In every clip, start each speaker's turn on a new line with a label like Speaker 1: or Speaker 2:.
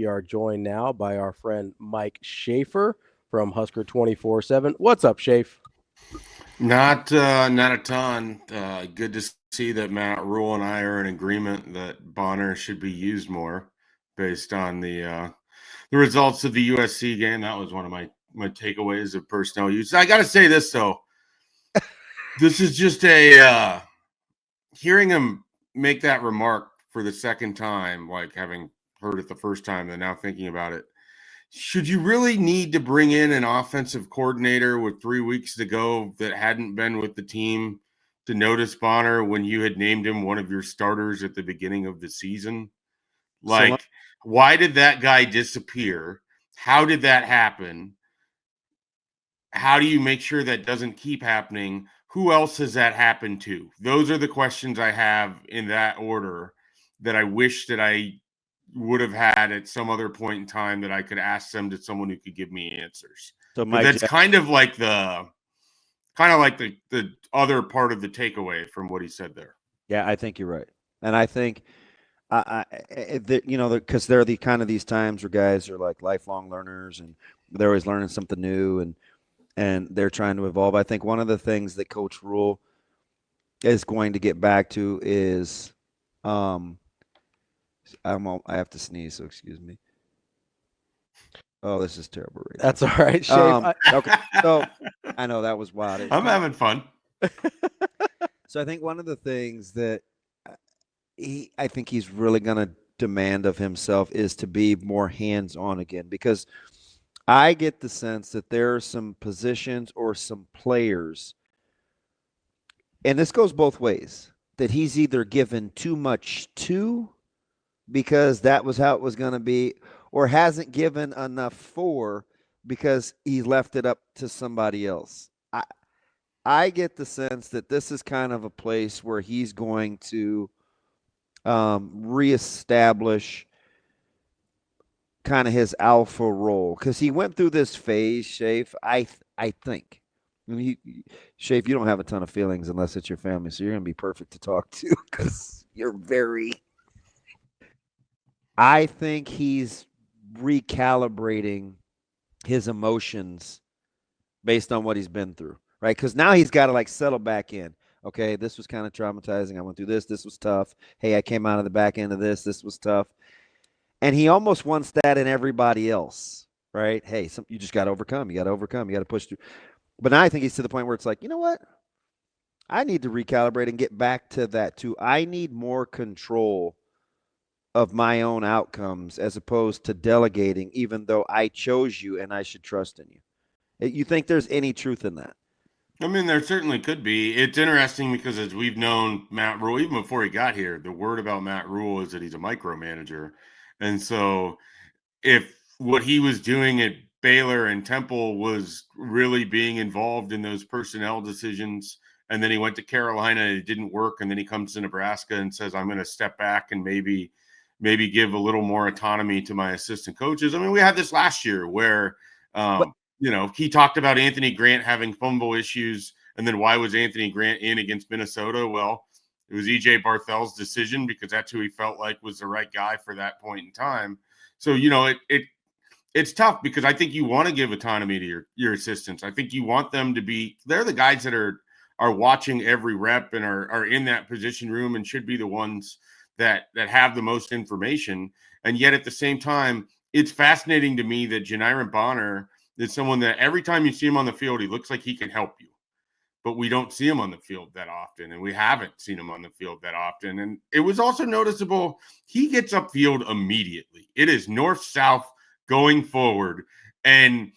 Speaker 1: we are joined now by our friend Mike Schaefer from Husker 24/7. What's up, Schaefer?
Speaker 2: Not a ton. Good to see that Matt Rhule and I are in agreement that Bonner should be used more based on the results of the USC game. That was one of my takeaways of personnel use. I got to say this though, this is just a hearing him make that remark for the second time, like having heard it the first time and now thinking about it. Should you really need to bring in an offensive coordinator with 3 weeks to go that hadn't been with the team to notice Bonner when you had named him one of your starters at the beginning of the season?
Speaker 1: So
Speaker 2: Like, why did that guy disappear? How did that happen? How do you make sure that doesn't keep happening? Who else has that happened to? Those are the questions I have in that order that I wish that I would have had at some other point in time that I could ask them to someone who could give me answers.
Speaker 1: so
Speaker 2: But
Speaker 1: Mike,
Speaker 2: that's the other part of the takeaway from what he said there.
Speaker 3: Yeah, I think you're right, and I think because there are the kind of these times where guys are like lifelong learners and they're always learning something new and they're trying to evolve. I think one of the things that Coach Rhule is going to get back to is, I have to sneeze, so excuse me. Oh, this is terrible. Radio.
Speaker 1: that's all right, Schaefer.
Speaker 3: Okay, so I know that was wild.
Speaker 2: I'm having fun.
Speaker 3: So I think one of the things that I think he's really going to demand of himself is to be more hands-on again, because I get the sense that there are some positions or some players, and this goes both ways, that he's either given too much to because that was how it was going to be, or hasn't given enough for because he left it up to somebody else. I get the sense that this is kind of a place where he's going to reestablish kind of his alpha role, because he went through this phase, Schaefer. I think. I mean, Schaefer, you don't have a ton of feelings unless it's your family, so you're going to be perfect to talk to because you're very. I think he's recalibrating his emotions based on what he's been through, right? Because now he's got to like settle back in. Okay, this was kind of traumatizing. I went through this. This was tough. Hey, I came out of the back end of this. This was tough. And he almost wants that in everybody else, right? Hey, you just got to overcome. You got to overcome. You got to push through. But now I think he's to the point where it's like, you know what? I need to recalibrate and get back to that too. I need more control of my own outcomes as opposed to delegating, even though I chose you and I should trust in you. You think there's any truth in that?
Speaker 2: I mean, there certainly could be. It's interesting because as we've known Matt Rhule, even before he got here, the word about Matt Rhule is that he's a micromanager. And so if what he was doing at Baylor and Temple was really being involved in those personnel decisions, and then he went to Carolina and it didn't work, and then he comes to Nebraska and says, I'm going to step back and maybe give a little more autonomy to my assistant coaches. I mean, we had this last year where he talked about Anthony Grant having fumble issues, and then why was Anthony Grant in against Minnesota? Well, it was E.J. Barthel's decision because that's who he felt like was the right guy for that point in time. So, it's tough because I think you want to give autonomy to your assistants. I think you want them to be – they're the guys that are watching every rep and are in that position room and should be the ones that have the most information. And yet at the same time, it's fascinating to me that Janiran Bonner is someone that every time you see him on the field, he looks like he can help you. But we don't see him on the field that often, and we haven't seen him on the field that often. And it was also noticeable he gets upfield immediately. It is north-south going forward. And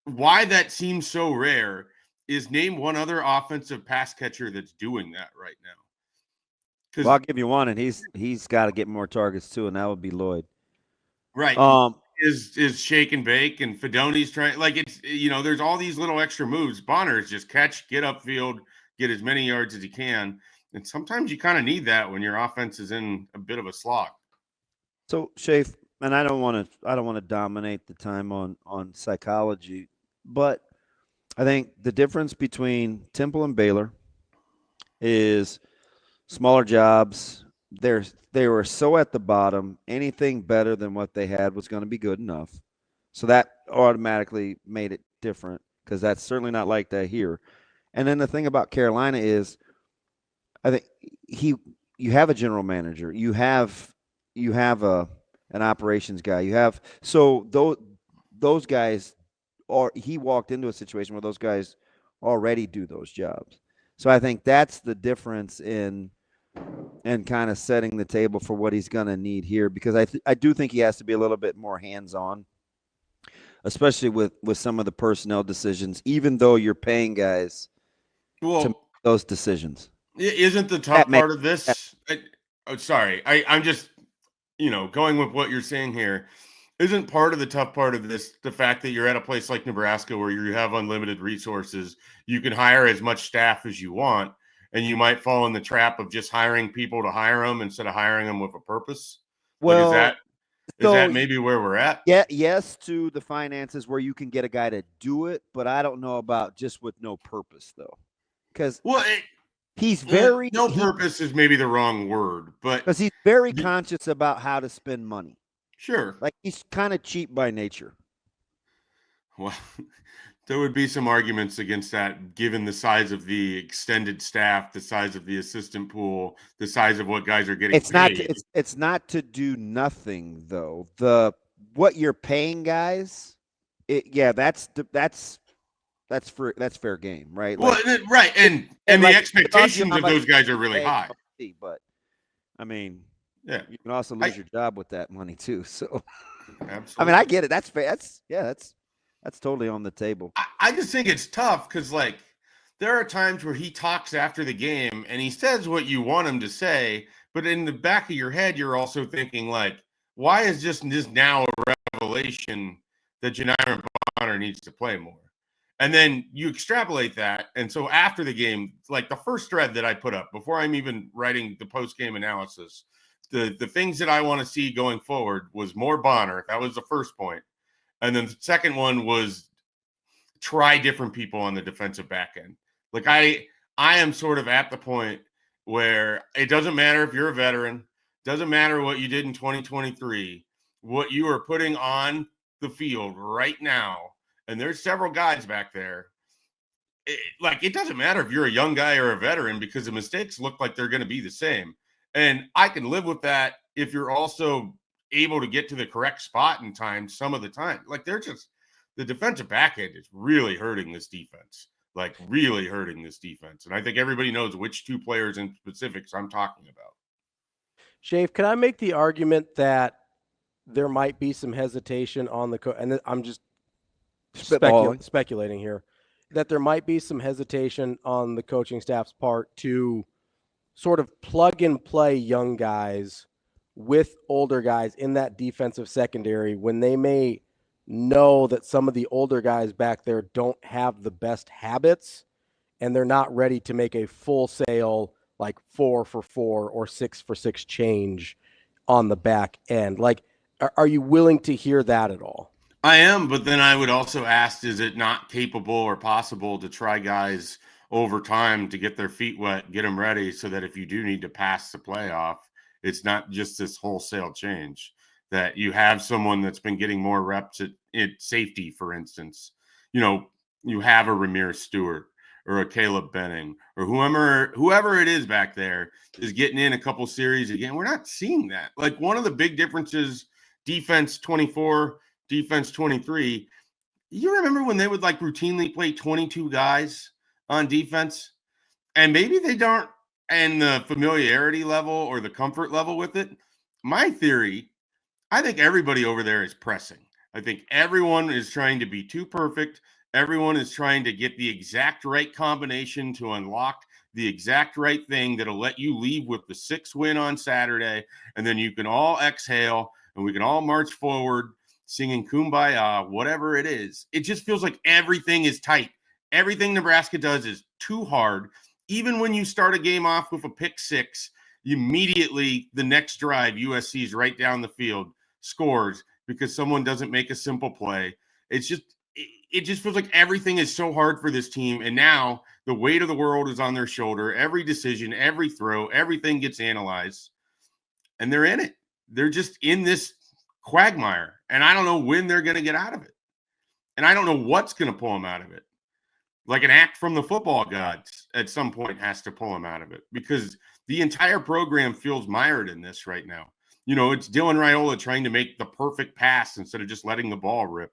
Speaker 2: why that seems so rare is name one other offensive pass catcher that's doing that right now.
Speaker 3: Well, I'll give you one, and he's got to get more targets too, and that would be Lloyd.
Speaker 2: Right. Is shake and bake, and Fidoni's trying, like, it's, there's all these little extra moves. Bonner is just catch, get upfield, get as many yards as he can. And sometimes you kind of need that when your offense is in a bit of a slog.
Speaker 3: So, Schaefer, and I don't want to dominate the time on psychology, but I think the difference between Temple and Baylor is smaller jobs, they were so at the bottom, anything better than what they had was going to be good enough. So that automatically made it different because that's certainly not like that here. And then the thing about Carolina is, I think you have a general manager, you have an operations guy, those guys, or he walked into a situation where those guys already do those jobs. So I think that's the difference in and kind of setting the table for what he's going to need here, because I do think he has to be a little bit more hands-on, especially with some of the personnel decisions, even though you're paying guys to make those decisions.
Speaker 2: Isn't the tough part of this? I'm just, going with what you're saying here. Isn't part of the tough part of this the fact that you're at a place like Nebraska where you have unlimited resources? You can hire as much staff as you want, and you might fall in the trap of just hiring people to hire them instead of hiring them with a purpose.
Speaker 3: Well,
Speaker 2: is that maybe where we're at?
Speaker 3: Yeah, yes to the finances where you can get a guy to do it, but I don't know about just with no purpose though, because he's
Speaker 2: purpose is maybe the wrong word, but
Speaker 3: because he's very conscious about how to spend money.
Speaker 2: Sure,
Speaker 3: like he's kind of cheap by nature.
Speaker 2: Well, there would be some arguments against that, given the size of the extended staff, the size of the assistant pool, the size of what guys are getting paid.
Speaker 3: It's not to do nothing though. What you're paying guys, that's fair game, right?
Speaker 2: Well, right, and the expectations of those guys are really high.
Speaker 3: But I mean,
Speaker 2: yeah,
Speaker 3: you can also lose your job with that money too. So,
Speaker 2: absolutely.
Speaker 3: I mean, I get it. That's fair. That's totally on the table.
Speaker 2: I just think it's tough because, there are times where he talks after the game and he says what you want him to say, but in the back of your head, you're also thinking, why is this now a revelation that Janiron Bonner needs to play more? And then you extrapolate that. And so after the game, the first thread that I put up before I'm even writing the post-game analysis, the things that I want to see going forward was more Bonner. That was the first point. And then the second one was try different people on the defensive back end. I am sort of at the point where it doesn't matter if you're a veteran, doesn't matter what you did in 2023, what you are putting on the field right now. And there's several guys back there. It doesn't matter if you're a young guy or a veteran, because the mistakes look like they're going to be the same. And I can live with that if you're also able to get to the correct spot in time some of the time. The defensive back end is really hurting this defense. And I think everybody knows which two players in specifics I'm talking about.
Speaker 1: Schaefer, can I make the argument that there might be some hesitation on the and I'm just speculating here, that there might be some hesitation on the coaching staff's part to sort of plug and play young guys with older guys in that defensive secondary when they may know that some of the older guys back there don't have the best habits and they're not ready to make a full sale 4-for-4 or 6-for-6 change on the back end. Are you willing to hear that at all?
Speaker 2: I am, but then I would also ask, is it not capable or possible to try guys over time to get their feet wet, get them ready so that if you do need to pass the playoff, it's not just this wholesale change, that you have someone that's been getting more reps at safety, for instance. You have a Ramirez Stewart or a Caleb Benning or whoever it is back there is getting in a couple series again. We're not seeing that. One of the big differences, defense 24, defense 23, you remember when they would routinely play 22 guys on defense? And maybe they don't, and the familiarity level or the comfort level with it. My theory, I think everybody over there is pressing. I think everyone is trying to be too perfect. Everyone is trying to get the exact right combination to unlock the exact right thing that'll let you leave with the 6th win on Saturday. And then you can all exhale and we can all march forward singing Kumbaya, whatever it is. It just feels like everything is tight. Everything Nebraska does is too hard. Even when you start a game off with a pick 6, immediately the next drive, USC is right down the field, scores because someone doesn't make a simple play. It just feels like everything is so hard for this team. And now the weight of the world is on their shoulder. Every decision, every throw, everything gets analyzed. and they're in it. They're just in this quagmire, and I don't know when they're going to get out of it. And I don't know what's going to pull them out of it. Like an act from the football gods at some point has to pull them out of it, because the entire program feels mired in this right now. You know, it's Dylan Raiola trying to make the perfect pass instead of just letting the ball rip.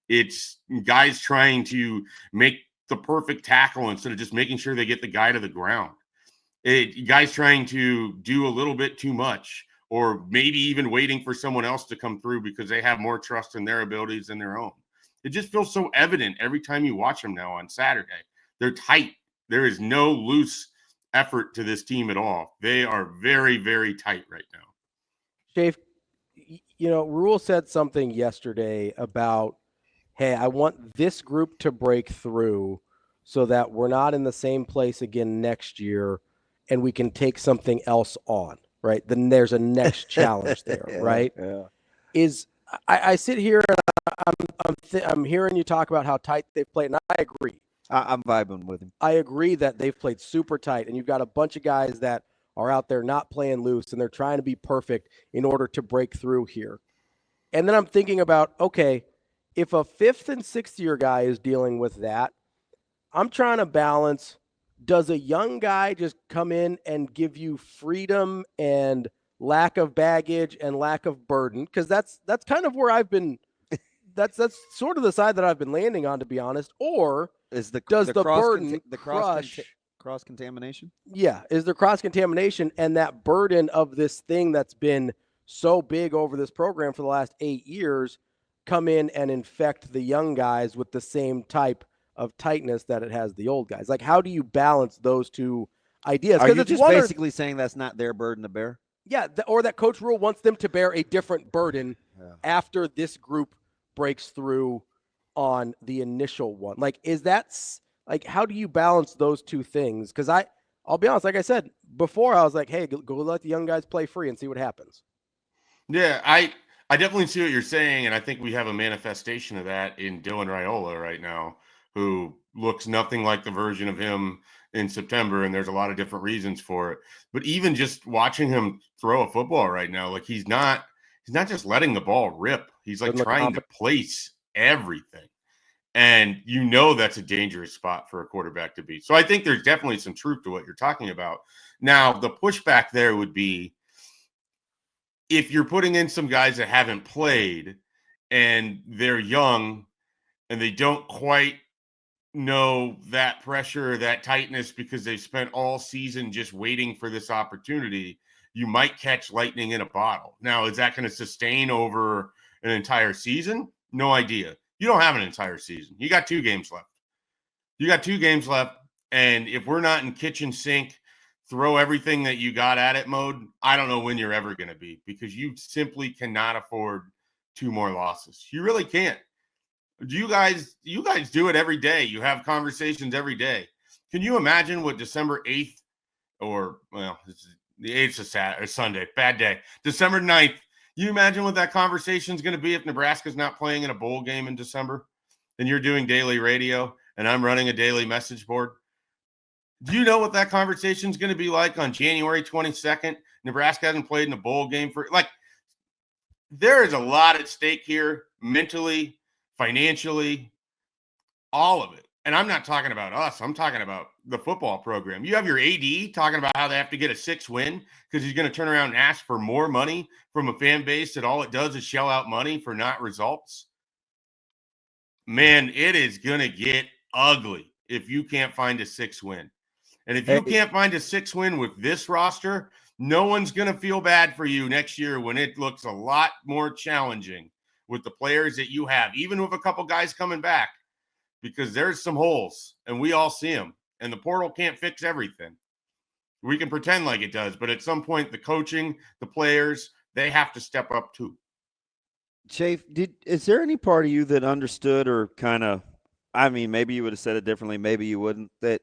Speaker 2: It's guys trying to make the perfect tackle instead of just making sure they get the guy to the ground. Guys trying to do a little bit too much, or maybe even waiting for someone else to come through because they have more trust in their abilities than their own. It just feels so evident every time you watch them now on Saturday. They're tight. There is no loose effort to this team at all. They are very, very tight right now.
Speaker 1: Schaefer, you know, Rhule said something yesterday about, hey, I want this group to break through so that we're not in the same place again next year and we can take something else on, right? Then there's a next challenge there, right?
Speaker 3: Yeah.
Speaker 1: I sit here and I'm hearing you talk about how tight they've played, and I agree.
Speaker 3: I'm vibing with him.
Speaker 1: I agree that they've played super tight, and you've got a bunch of guys that are out there not playing loose, and they're trying to be perfect in order to break through here. And then I'm thinking about, okay, if a 5th and 6th year guy is dealing with that, I'm trying to balance, does a young guy just come in and give you freedom and lack of baggage and lack of burden? Because that's kind of where I've been. That's sort of the side that I've been landing on, to be honest. Or
Speaker 3: does the
Speaker 1: burden
Speaker 3: cross contamination?
Speaker 1: Yeah, is there cross contamination, and that burden of this thing that's been so big over this program for the last 8 years come in and infect the young guys with the same type of tightness that it has the old guys? Like, how do you balance those two ideas?
Speaker 3: Are you just basically saying that's not their burden to bear?
Speaker 1: Yeah, or that Coach Rhule wants them to bear a different burden after this group breaks through on the initial one. Like, is that like, how do you balance those two things? Because I'll be honest, like I said before, I was like, hey, go let the young guys play free and see what happens.
Speaker 2: Yeah, I definitely see what you're saying, and I think we have a manifestation of that in Dylan Raiola right now, who looks nothing like the version of him in September, and there's a lot of different reasons for it. But even just watching him throw a football right now, like he's not just letting the ball rip. He's like trying to place everything. And you know that's a dangerous spot for a quarterback to be. So I think there's definitely some truth to what you're talking about. Now, the pushback there would be, if you're putting in some guys that haven't played and they're young and they don't quite know that pressure, that tightness, because they've spent all season just waiting for this opportunity, you might catch lightning in a bottle. Now, is that going to sustain over an entire season? No idea. You don't have an entire season. You got 2 games left. And if we're not in kitchen sink, throw everything that you got at it mode, I don't know when you're ever going to be, because you simply cannot afford 2 more losses. You really can't. You guys do it every day. You have conversations every day. Can you imagine what December 8th or, well, the 8th is Saturday or Sunday, bad day, December 9th, you imagine what that conversation is going to be if Nebraska's not playing in a bowl game in December and you're doing daily radio and I'm running a daily message board? Do you know what that conversation is going to be like on January 22nd? Nebraska hasn't played in a bowl game for, like, there is a lot at stake here, mentally, financially, all of it. And I'm not talking about us. I'm talking about the football program. You have your AD talking about how they have to get a 6 win because he's going to turn around and ask for more money from a fan base that all it does is shell out money for not results. Man, it is going to get ugly if you can't find a 6 win. And if you can't find a 6 win with this roster, no one's going to feel bad for you next year when it looks a lot more challenging with the players that you have, even with a couple guys coming back, because there's some holes and we all see them, and the portal can't fix everything. We can pretend like it does, but at some point the coaching, the players, they have to step up too.
Speaker 3: Schaefer, is there any part of you that understood, or kind of, I mean, maybe you would have said it differently, maybe you wouldn't, that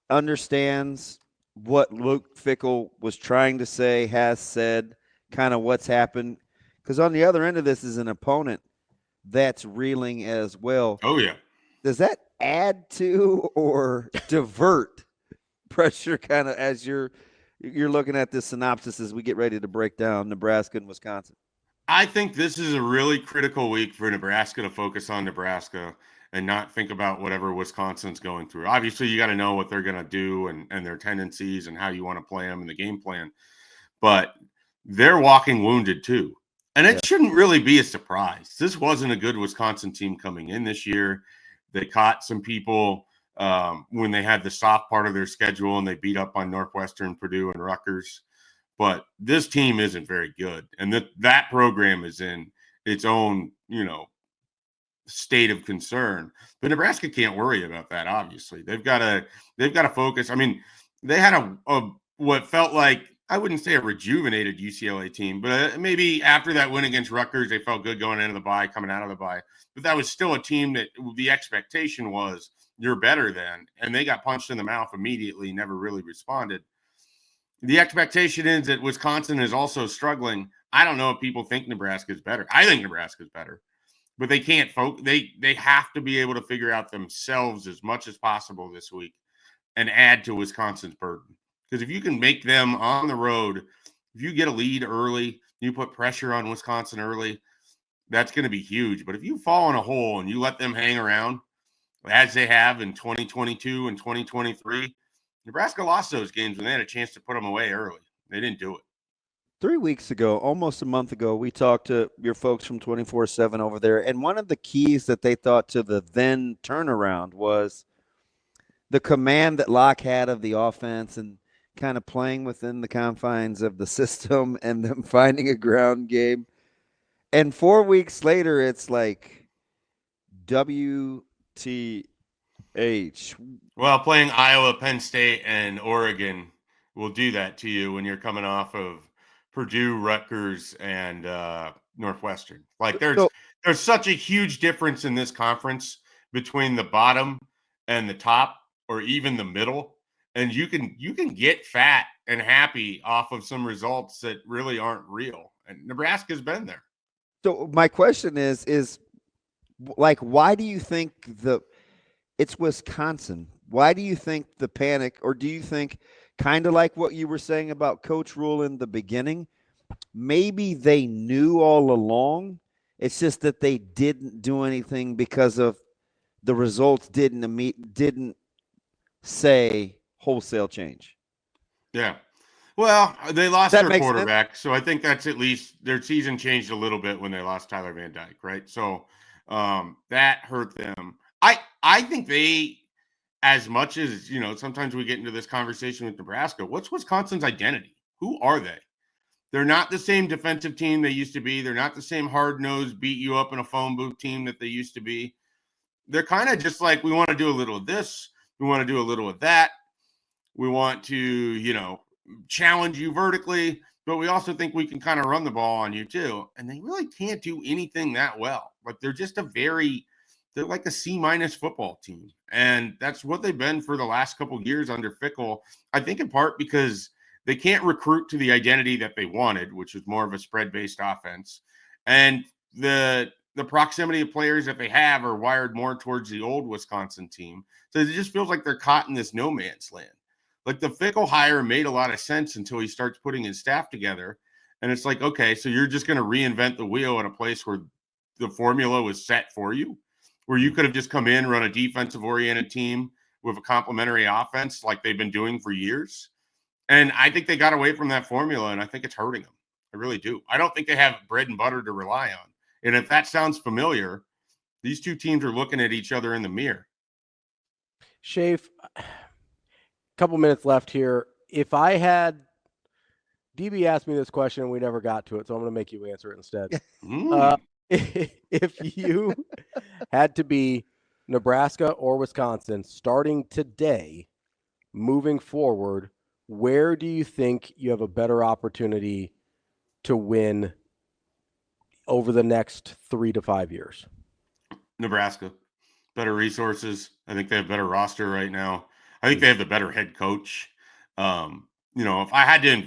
Speaker 3: understands what Luke Fickell was trying to say, has said, kind of what's happened? Because on the other end of this is an opponent that's reeling as well.
Speaker 2: Oh, yeah.
Speaker 3: Does that add to or divert pressure kind of as you're you're looking at this synopsis as we get ready to break down Nebraska and Wisconsin?
Speaker 2: I think this is a really critical week for Nebraska to focus on Nebraska and not think about whatever Wisconsin's going through. Obviously, you got to know what they're going to do and their tendencies and how you want to play them and the game plan. But they're walking wounded too. And it shouldn't really be a surprise. This wasn't a good Wisconsin team coming in this year. They caught some people when they had the soft part of their schedule and they beat up on Northwestern, Purdue, and Rutgers. But this team isn't very good. And that program is in its own, state of concern. But Nebraska can't worry about that, obviously. They've got to focus. I mean, they had a what felt like, I wouldn't say a rejuvenated UCLA team, but maybe after that win against Rutgers, they felt good going into the bye, coming out of the bye. But that was still a team that the expectation was you're better than, and they got punched in the mouth immediately, never really responded. The expectation is that Wisconsin is also struggling. I don't know if people think Nebraska is better. I think Nebraska is better, but they can't they have to be able to figure out themselves as much as possible this week and add to Wisconsin's burden. Because if you can make them on the road, if you get a lead early, you put pressure on Wisconsin early, that's going to be huge. But if you fall in a hole and you let them hang around, as they have in 2022 and 2023, Nebraska lost those games when they had a chance to put them away early. They didn't do it.
Speaker 3: 3 weeks ago, almost a month ago, we talked to your folks from 24/7 over there, and one of the keys that they thought to the then turnaround was the command that Locke had of the offense and kind of playing within the confines of the system and them finding a ground game. And 4 weeks later, it's like WTH.
Speaker 2: Well, playing Iowa, Penn State, and Oregon will do that to you when you're coming off of Purdue, Rutgers, and Northwestern. Like there's such a huge difference in this conference between the bottom and the top, or even the middle. And you can get fat and happy off of some results that really aren't real. And Nebraska's been there.
Speaker 3: So my question is like, why do you think it's Wisconsin? Why do you think the panic, or do you think kind of like what you were saying about Coach Rhule in the beginning, maybe they knew all along? It's just that they didn't do anything because of the results didn't say wholesale change.
Speaker 2: Yeah. Well, they lost
Speaker 3: That
Speaker 2: their
Speaker 3: makes
Speaker 2: quarterback, so I think that's at least their season changed a little bit when they lost Tyler Van Dyke, right? So that hurt them. I think they, as much as, sometimes we get into this conversation with Nebraska, what's Wisconsin's identity? Who are they? They're not the same defensive team they used to be. They're not the same hard-nosed, beat you up in a phone booth team that they used to be. They're kind of just like, we want to do a little of this. We want to do a little of that. We want to, challenge you vertically, but we also think we can kind of run the ball on you too. And they really can't do anything that well. Like they're just they're like a C- football team. And that's what they've been for the last couple of years under Fickell. I think in part because they can't recruit to the identity that they wanted, which was more of a spread-based offense. And the proximity of players that they have are wired more towards the old Wisconsin team. So it just feels like they're caught in this no man's land. Like the Fickell hire made a lot of sense until he starts putting his staff together. And it's like, okay, so you're just going to reinvent the wheel in a place where the formula was set for you, where you could have just come in, run a defensive-oriented team with a complementary offense like they've been doing for years. And I think they got away from that formula, and I think it's hurting them. I really do. I don't think they have bread and butter to rely on. And if that sounds familiar, these two teams are looking at each other in the mirror.
Speaker 1: Schaefer, couple minutes left here. If I had DB asked me this question and we never got to it, so I'm going to make you answer it instead. If you had to be Nebraska or Wisconsin starting today, moving forward, where do you think you have a better opportunity to win over the next 3 to 5 years?
Speaker 2: Nebraska. Better resources. I think they have better roster right now. I think they have the better head coach. If I had to,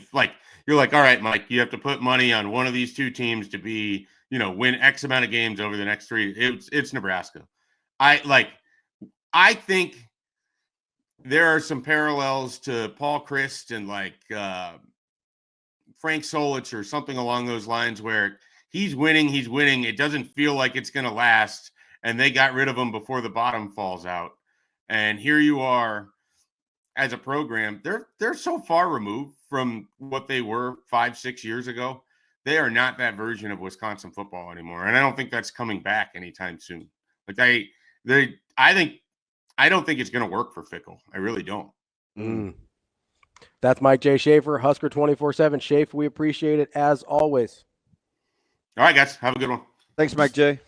Speaker 2: you're like, all right, Mike, you have to put money on one of these two teams to be, win X amount of games over the next 3. It's Nebraska. I think there are some parallels to Paul Christ and like Frank Solich or something along those lines where he's winning. It doesn't feel like it's going to last. And they got rid of him before the bottom falls out. And here you are as a program. They're so far removed from what they were 5-6 years ago. They are not that version of Wisconsin football anymore. And I don't think that's coming back anytime soon. Like I don't think it's going to work for Fickle. I really don't.
Speaker 1: That's Mike J. Schaefer, Husker 24/7. Schaefer, we appreciate it as always.
Speaker 2: All right, guys. Have a good one.
Speaker 3: Thanks, Mike J.